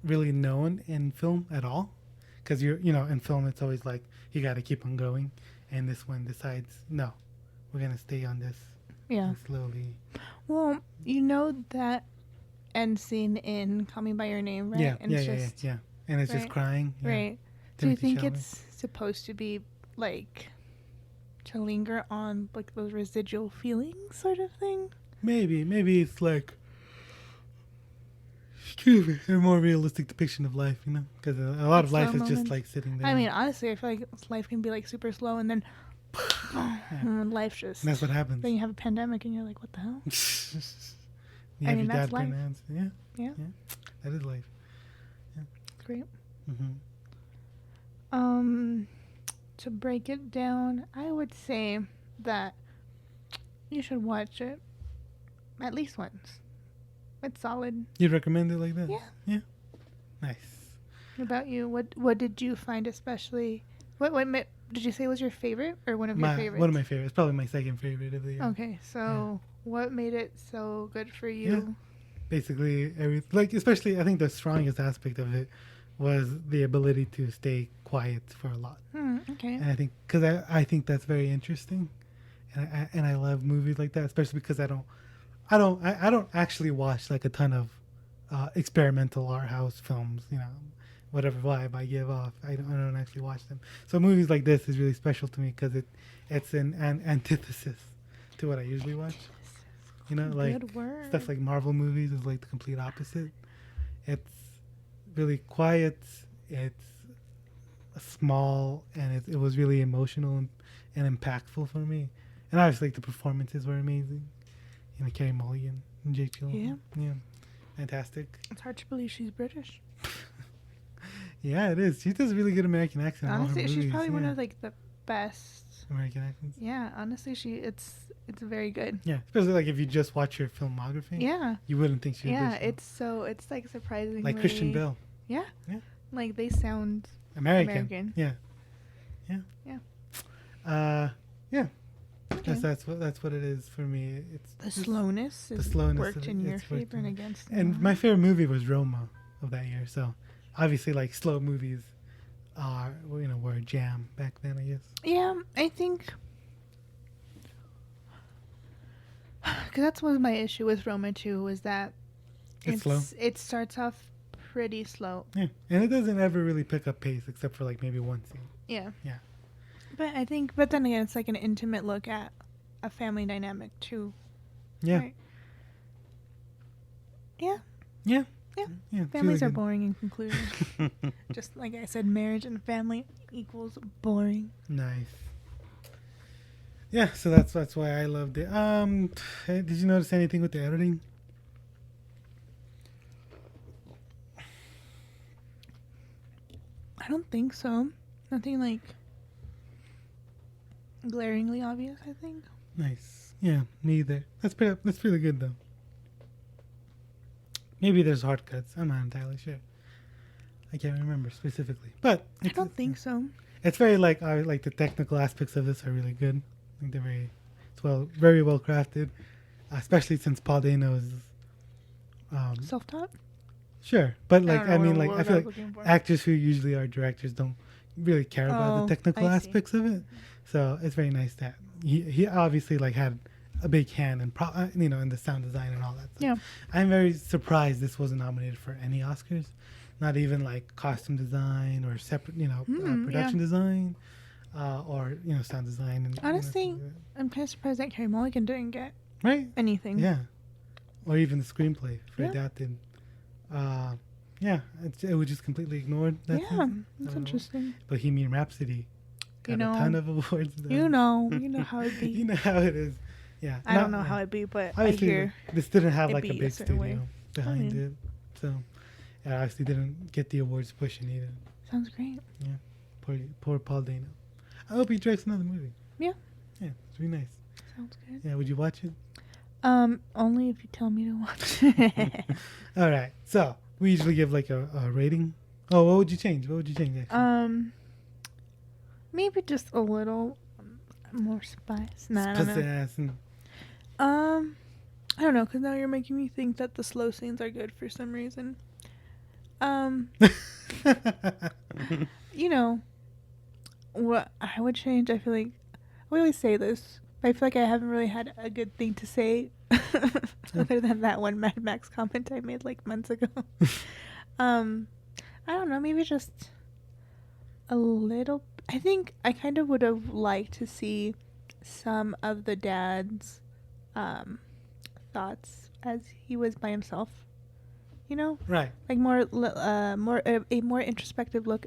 really known in film at all, because in film it's always like you got to keep on going, and this one decides no, we're gonna stay on this. Yeah. And slowly. Well, you know that end scene in Call Me by Your Name, right? Yeah. And yeah. it's Yeah. just, Yeah. And it's just right, crying. Yeah. Right. Do you Timothy think Chalamet. it's supposed to be like to linger on like those residual feelings sort of thing? Maybe it's like, excuse me, a more realistic depiction of life, because a lot of Like life slow is just moments. like sitting there. I mean, honestly, I feel like life can be like super slow, and then and life just. And that's what happens. Then you have a pandemic, and you're like, what the hell? You I have mean, your that's dad life. pronouns. Yeah. Yeah. That is life. Great. Mm-hmm. To break it down, I would say that you should watch it at least once. It's solid. You'd recommend it like that? Yeah. Yeah. Nice. What about you? What did you find especially? What did you say was your favorite or one of your favorites? One of my favorites. Probably my second favorite of the year. Okay, so what made it so good for you? Yeah. Basically, especially I think the strongest aspect of it was the ability to stay quiet for a lot. Okay. And I think because I think that's very interesting, and I love movies like that, especially because I don't actually watch like a ton of experimental art house films. Whatever vibe I give off, I don't actually watch them. So movies like this is really special to me because it's an antithesis to what I usually watch. Like Good word. stuff like Marvel movies is like the complete opposite. It's really quiet. It's small, and it was really emotional and impactful for me. And obviously, like, the performances were amazing. Carey Mulligan and Jake Gyllenhaal. Yeah, fantastic. It's hard to believe she's British. Yeah, it is. She does a really good American accent. in all her Honestly, she's movies, probably one yeah. of like the best. American accents. Yeah, honestly, it's very good. Yeah, especially like if you just watch her filmography. Yeah. You wouldn't think she was Yeah, British. it's like surprisingly Like Christian Bale. Yeah. Yeah. Like they sound American. Yeah. Yeah. Yeah. Okay. That's what it is for me. It's The slowness is slowness worked of it, in your it's worked favor and in- against. And them. my favorite movie was Roma of that year. So obviously, like, slow movies were a jam back then, I guess. Yeah, I think because that's was my issue with Roma too, was that It's slow. It starts off pretty slow. Yeah, and it doesn't ever really pick up pace except for like maybe one scene. Yeah. Yeah. But then again, it's like an intimate look at a family dynamic too. Yeah. Right? Yeah. Yeah. Yeah. Yeah. it's Families really are good. boring in conclusion. Just like I said, marriage and family equals boring. Nice. Yeah, so that's why I loved it. Did you notice anything with the editing? I don't think so. Nothing like glaringly obvious, I think. Nice. Yeah, me either. That's pretty good though. Maybe there's hard cuts. I'm not entirely sure. I can't remember specifically, but I don't think so. it's very like the technical aspects of this are really good. I think they're very well crafted, especially since Paul Dano is Self-taught? sure, but like don't know I mean what like I word feel I was like looking for. actors who usually are directors don't really care about Oh, the technical I see. aspects of it. So it's very nice that he obviously like had a big hand in in the sound design and all that stuff. Yeah. I'm very surprised this wasn't nominated for any Oscars, not even like costume design or separate production design or sound design and Honestly, stuff like I'm kind of surprised that Carey Mulligan didn't get that. Right? anything. Yeah, or even the screenplay for Yeah. adapted. It was just completely ignored. That Yeah, season. that's interesting. Bohemian Rhapsody got You know- a ton of awards. though. You know how it'd be. You know how it is. Yeah. I don't know how it'd be, but I Obviously, hear this didn't have it'd like a be a big certain studio way. behind mean- it, so it obviously didn't get the awards pushing either. sounds great. Poor Paul Dano. I hope he directs another movie. Yeah. Yeah, it's really nice. Sounds good. Yeah, would you watch it? Only if you tell me to watch it. All right. So we usually give like a rating. Oh, what would you change? Actually? Maybe just a little more spice. Nah, I don't Pussy know. ass and I don't know, because now you're making me think that the slow scenes are good for some reason. You know, what I would change, I feel like, we always say this, but I feel like I haven't really had a good thing to say other than that one Mad Max comment I made like months ago. I don't know, maybe just a little. I think I kind of would have liked to see some of the dad's thoughts as he was by himself. You know, right. like a more introspective look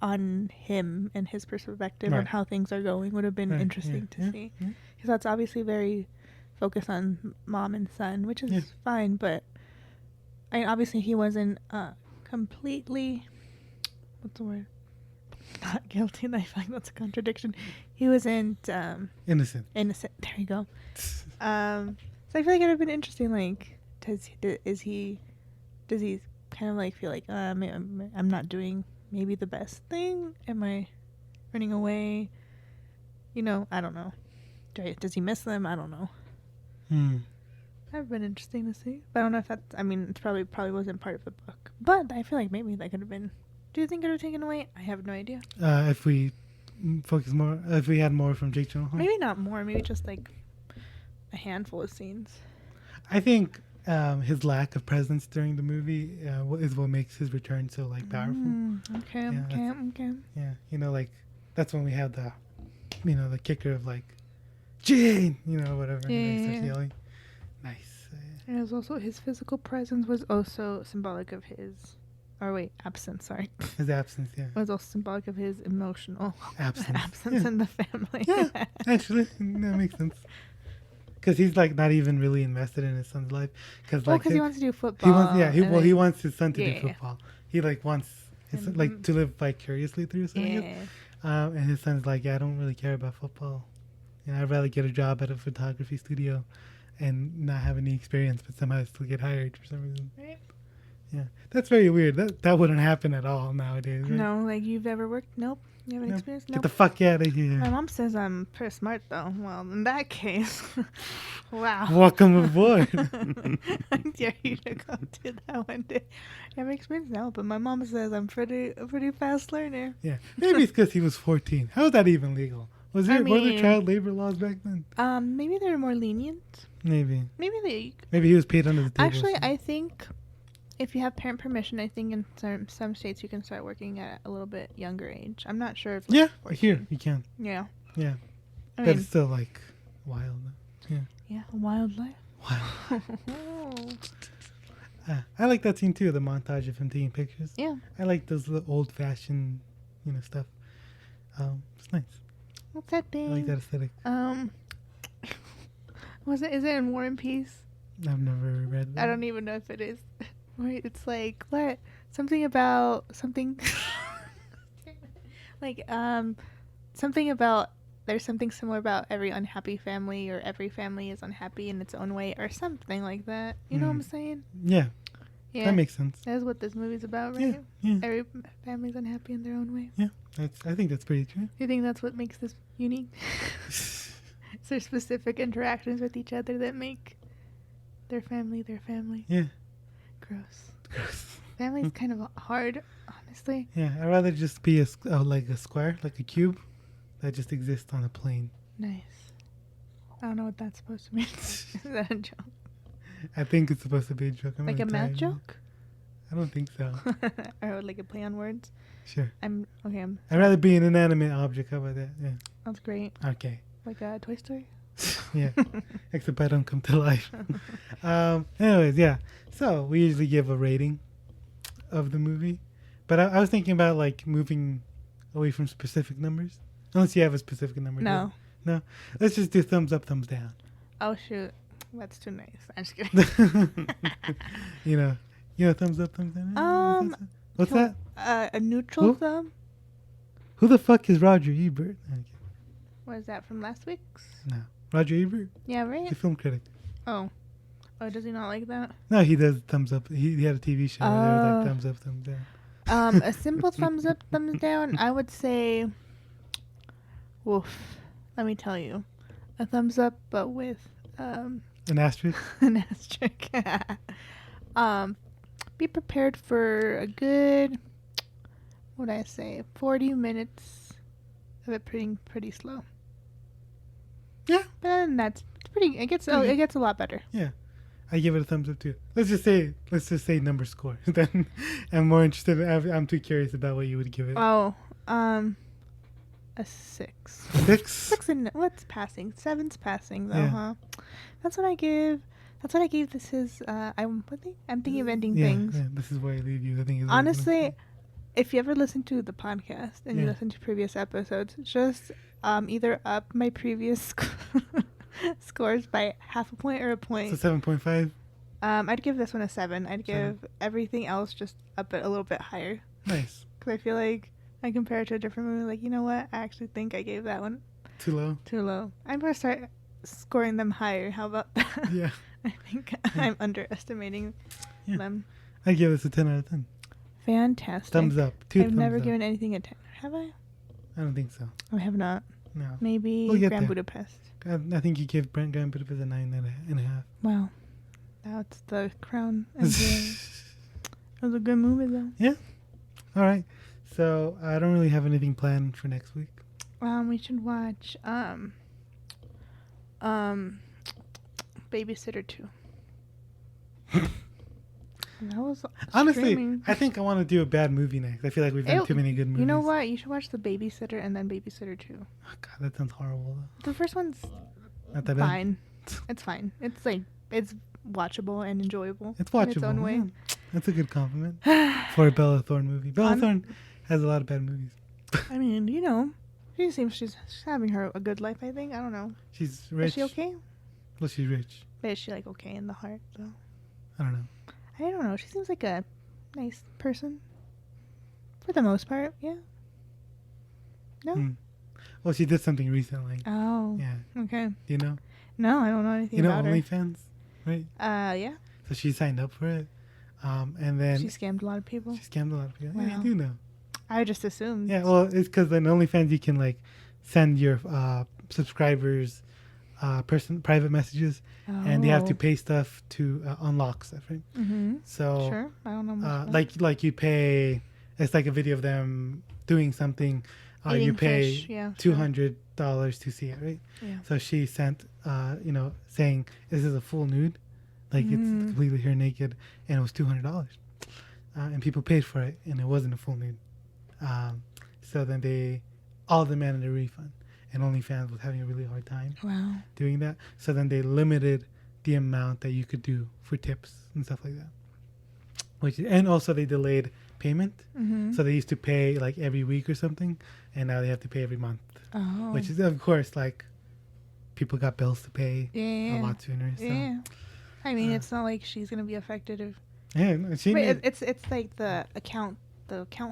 on him and his perspective on Right. how things are going would have been Right, interesting yeah, to see. yeah. Because that's obviously very focused on mom and son, which is Yeah. fine. But I mean, obviously he wasn't completely. What's the word? Not guilty. I feel like that's a contradiction. He wasn't Innocent. innocent. There you go. So I feel like it would have been interesting. Like, does he kind of like feel like I'm not doing maybe the best thing? Am I running away? You know, I don't know. Does he miss them? I don't know. That would have been interesting to see. But I don't know if that's. I mean, it's probably wasn't part of the book. But I feel like maybe that could have been. Do you think it would have taken away? I have no idea. If we focus more, if we had more from Jake Gyllenhaal, Maybe not more. Maybe just like a handful of scenes. I think his lack of presence during the movie is what makes his return so like powerful. Okay. Yeah, Okay. Yeah, like that's when we have the, the kicker of like, Jane, whatever. And then he starts Yeah. yelling. Nice. And it was also his physical presence was also symbolic of his, absence. Sorry, His absence, yeah. was also symbolic of his emotional Absence. absence Yeah. in the family. Yeah, actually, that makes sense. Because he's like not even really invested in his son's life. Because Well, like because he wants to do football. he wants, and he then- wants his son to Yeah. do football. He like wants his son, like to live vicariously through his son. I guess. Yeah. And his son's like, yeah, I don't really care about football. I'd rather get a job at a photography studio and not have any experience, but somehow still get hired for some reason. Right. Yeah, that's very weird. That wouldn't happen at all nowadays. Right? No, like you've ever worked? Nope. You haven't Nope. experienced? Get Nope. the fuck out of here. My mom says I'm pretty smart though. Well, in that case, wow. Welcome aboard. I dare you to go do that one day. I haven't experienced now, but my mom says I'm a pretty fast learner. Yeah, maybe it's because he was 14. How is that even legal? Were there mean- child labor laws back then? Maybe they're more lenient. Maybe. Maybe Maybe he was paid under the table. Actually, I think if you have parent permission, I think in some states you can start working at a little bit younger age. I'm not sure if like Yeah, 14. here you can. Yeah. Yeah, I but mean, it's still like wild. yeah, wildlife. Wow. I like that scene too, the montage of him taking pictures. Yeah. I like those little old-fashioned, stuff. It's nice. What's that I thing? like that aesthetic. Is it in War and Peace? I've never read that. I don't even know if it is. Wait, it's like what? Something about something like something about there's something similar about every unhappy family or every family is unhappy in its own way or something like that. You know what I'm saying? Yeah, Yeah. that makes sense. That's what this movie's about, right? Yeah. Every family's unhappy in their own way. Yeah, I think that's pretty true. You think that's what makes this unique? Is there specific interactions with each other that make their family their family? Yeah. Gross. Family's kind of hard, honestly. Yeah, I'd rather just be like a square, like a cube, that just exists on a plane. Nice. I don't know what that's supposed to mean. Is that a joke? I think it's supposed to be a joke. I'm Like a really math tired. joke? I don't think so. Or like a play on words? Sure. I'm I'd rather be an inanimate object. How about that? Yeah. That's great. Okay. Like a Toy Story? Yeah. Except I don't come to life. Anyways, yeah. So we usually give a rating of the movie, but I was thinking about like moving away from specific numbers. Unless you have a specific number. No. No. Let's just do thumbs up, thumbs down. Oh, shoot. That's too nice. I'm just kidding. you know, thumbs up, thumbs down. What's that? A neutral Who? thumb? Who the fuck is Roger Ebert? Okay. What is that from last week's? No. Roger Ebert? Yeah, He's right? a film critic. Oh, does he not like that? No, he does thumbs up. He had a TV show where there was like thumbs up, thumbs down. A simple thumbs up, thumbs down. I would say, woof. Let me tell you, a thumbs up, but with An asterisk? an asterisk. Be prepared for a good, what would I say, 40 minutes of it pretty slow. Yeah. But then that's pretty. It gets a lot better. Yeah. I give it a thumbs up too. Let's just say number score. Then I'm more interested. I'm too curious about what you would give it. Oh, a 6. 6? 6 and what's passing? 7's passing though, Yeah. huh? That's what I give. That's what I gave this his. I'm thinking of ending Yeah, things. yeah, this is where I leave you. I think. Honestly, if you ever listen to the podcast and you Yeah. listen to previous episodes, just either up my previous scores by half a point or a point. So 7.5. I'd give this one a 7. I'd give everything else just up it a little bit higher. Nice. Because I feel like I compare it to a different movie. Like, you know what? I actually think I gave that one Too low. too low. I'm going to start scoring them higher. How about that? Yeah. I think I'm underestimating Yeah. them. I give this a 10 out of 10. Fantastic. Thumbs up. I've never given anything a 10. Have I? I don't think so. I have not. No. Maybe We'll get Grand there. Budapest. I think you give Grand Budapest a 9.5. Wow. That's the crown. Of the, it was a good movie, though. All right. So I don't really have anything planned for next week. We should watch Babysitter 2. That was Honestly, streaming. I think I want to do a bad movie next. I feel like we've done too many good movies. You know what? You should watch The Babysitter and then Babysitter 2. Oh, God, that sounds horrible. Though. The first one's Not that bad. fine. It's fine. It's like it's watchable and enjoyable. It's watchable. in its own way. Yeah. That's a good compliment for a Bella Thorne movie. Bella Thorne has a lot of bad movies. I mean, you know, she seems she's having a good life. I think. I don't know. She's rich. Is she okay? Well, she's rich. But is she like okay in the heart though? I don't know. I don't know. She seems like a nice person. For the most part, yeah. No. Hmm. Well, she did something recently. Oh. Yeah. Okay. Do you know? No, I don't know anything You know about OnlyFans, right? her. Yeah. So she signed up for it, and then She scammed a lot of people. she scammed a lot of people. Yeah, Wow. you do know. I just assumed. Yeah, well, it's because on OnlyFans you can like send your subscribers private messages, and they have to pay stuff to unlock stuff, right? Mm-hmm. So Sure. I don't know. Much about like you pay. It's like a video of them doing something. You Eating pay fish, yeah, $200 to see it, right? Yeah. So she sent, saying this is a full nude, like it's completely her naked, and it was $200, and people paid for it, and it wasn't a full nude. So then they all demanded a refund, and OnlyFans was having a really hard time Wow. doing that. So then they limited the amount that you could do for tips and stuff like that. and also they delayed payment. Mm-hmm. So they used to pay like every week or something, and now they have to pay every month. Oh. Which is, of course, like people got bills to pay yeah. a lot sooner. So. Yeah. I mean, it's not like she's gonna be affected if. Yeah, no, she Wait, made, it's like the account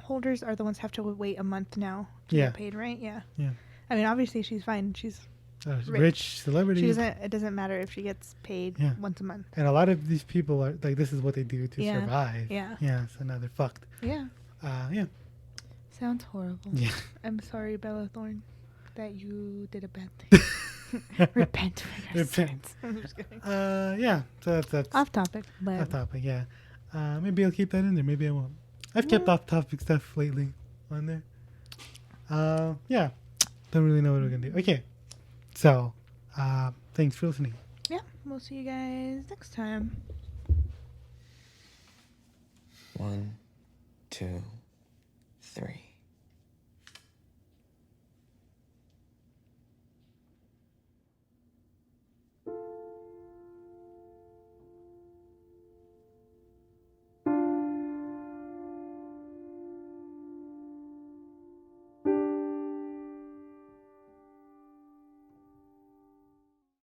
holders are the ones who have to wait a month now to Yeah. get paid, right? Yeah. Yeah. I mean, obviously she's fine. She's rich celebrity. It doesn't matter if she gets paid Yeah. once a month. And a lot of these people are like, this is what they do to Yeah. survive. Yeah. Yeah. So now they're fucked. Yeah. Yeah. Sounds horrible. Yeah. I'm sorry, Bella Thorne, that you did a bad thing. Repent for your Repent. sins. I'm just kidding. Yeah. So that's Off topic, but off topic. Yeah. Maybe I'll keep that in there. Maybe I won't. I've kept off topic stuff lately on there. Yeah. Don't really know what we're gonna do. Okay. So, thanks for listening. yeah, we'll see you guys next time. 1, 2, 3.